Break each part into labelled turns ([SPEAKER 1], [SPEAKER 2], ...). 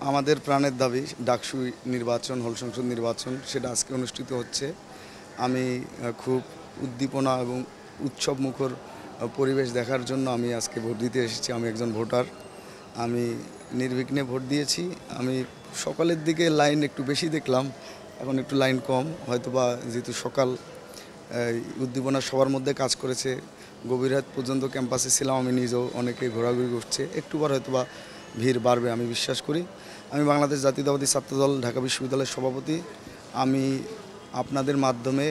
[SPEAKER 1] আমাদের প্রাণের দাবি ডাকসু নির্বাচন, হল সংসদ নির্বাচন সেটা আজকে অনুষ্ঠিত হচ্ছে। আমি খুব উদ্দীপনা এবং উৎসব মুখর পরিবেশ দেখার জন্য আমি আজকে ভোট দিতে এসেছি। আমি একজন ভোটার। আমি নির্বিঘ্নে ভোট দিয়েছি। আমি সকালের দিকে লাইন একটু বেশি দেখলাম, এখন একটু লাইন কম, হয়তোবা যেহেতু সকাল উদ্দীপনা সবার মধ্যে কাজ করেছে। গভীর রাত পর্যন্ত ক্যাম্পাসে ছিলাম, আমি নিজেও, অনেকে ঘোরাঘুরি করছে, একটু পর হয়তোবা ভিড় বাড়বে আমি বিশ্বাস করি। আমি বাংলাদেশ জাতীয়তাবাদী ছাত্রদল ঢাকা বিশ্ববিদ্যালয়ের সভাপতি। আমি আপনাদের মাধ্যমে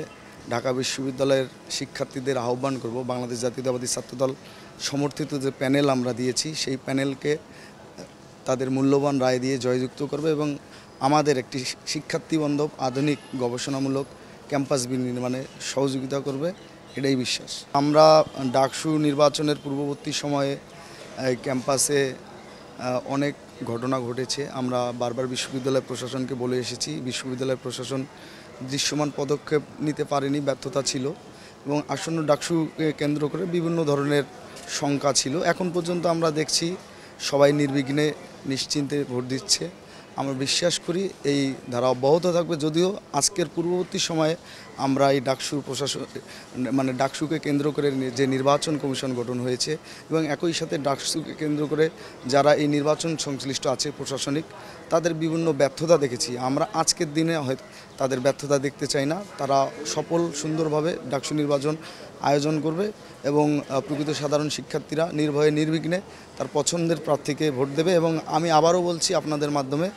[SPEAKER 1] ঢাকা বিশ্ববিদ্যালয়ের শিক্ষার্থীদের আহ্বান করব, বাংলাদেশ জাতীয়তাবাদী ছাত্রদল সমর্থিত যে প্যানেল আমরা দিয়েছি সেই প্যানেলকে তাদের মূল্যবান রায় দিয়ে জয়যুক্ত করবে এবং আমাদের একটি শিক্ষার্থীবান্ধব আধুনিক গবেষণামূলক ক্যাম্পাস বিনির্মাণে সহযোগিতা করবে, এটাই বিশ্বাস। আমরা ডাকসু নির্বাচনের পূর্ববর্তী সময়ে ক্যাম্পাসে অনেক ঘটনা ঘটেছে। আমরা বারবার বিশ্ববিদ্যালয় প্রশাসনকে বলে এসেছি। বিশ্ববিদ্যালয় প্রশাসন দৃশ্যমান পদক্ষেপ নিতে পারেনি, ব্যর্থতা ছিল এবং আসন্ন ডাকসুকে কেন্দ্র করে বিভিন্ন ধরনের শঙ্কা ছিল। এখন পর্যন্ত আমরা দেখছি সবাই নির্বিঘ্নে নিশ্চিন্তে ভোট দিচ্ছে। আমরা বিশ্বাস করি এই ধারা অব্যাহত থাকবে, যদিও আজকের পূর্ববর্তী সময়ে আমরা এই ডাকসুর প্রশাসন ডাকসুকে কেন্দ্র করে যে নির্বাচন কমিশন গঠন হয়েছে এবং একই সাথে ডাকসুকে কেন্দ্র করে যারা এই নির্বাচন সংশ্লিষ্ট আছে প্রশাসনিক, তাদের বিভিন্ন ব্যর্থতা দেখেছি। আমরা আজকের দিনে হয়তো তাদের ব্যর্থতা দেখতে চাই না। তারা সফল সুন্দরভাবে ডাকসু নির্বাচন আয়োজন করবে এবং প্রকৃত সাধারণ শিক্ষার্থীরা নির্ভয়ে নির্বিঘ্নে তার পছন্দের প্রার্থীকে ভোট দেবে। এবং আমি আবারও বলছি আপনাদের মাধ্যমে,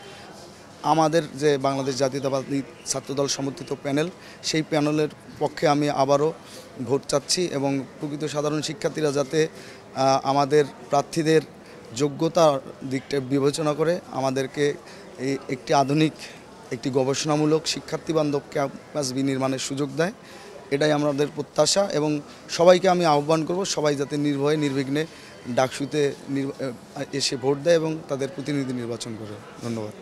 [SPEAKER 1] আমাদের যে বাংলাদেশ জাতীয়তাবাদী ছাত্রদল সমর্থিত প্যানেল, সেই প্যানেলের পক্ষে আমি আবারও ভোট চাচ্ছি এবং প্রকৃত সাধারণ শিক্ষার্থীরা যাতে আমাদের প্রার্থীদের যোগ্যতার দিকটা বিবেচনা করে আমাদেরকে একটি আধুনিক, একটি গবেষণামূলক শিক্ষার্থীবান্ধব ক্যাম্পাস বিনির্মাণের সুযোগ দেয়, এটাই আমাদের প্রত্যাশা। এবং সবাইকে আমি আহ্বান করব, সবাই যাতে নির্ভয়ে নির্বিঘ্নে ডাকসুতে এসে ভোট দেয় এবং তাদের প্রতিনিধি নির্বাচন করে। ধন্যবাদ।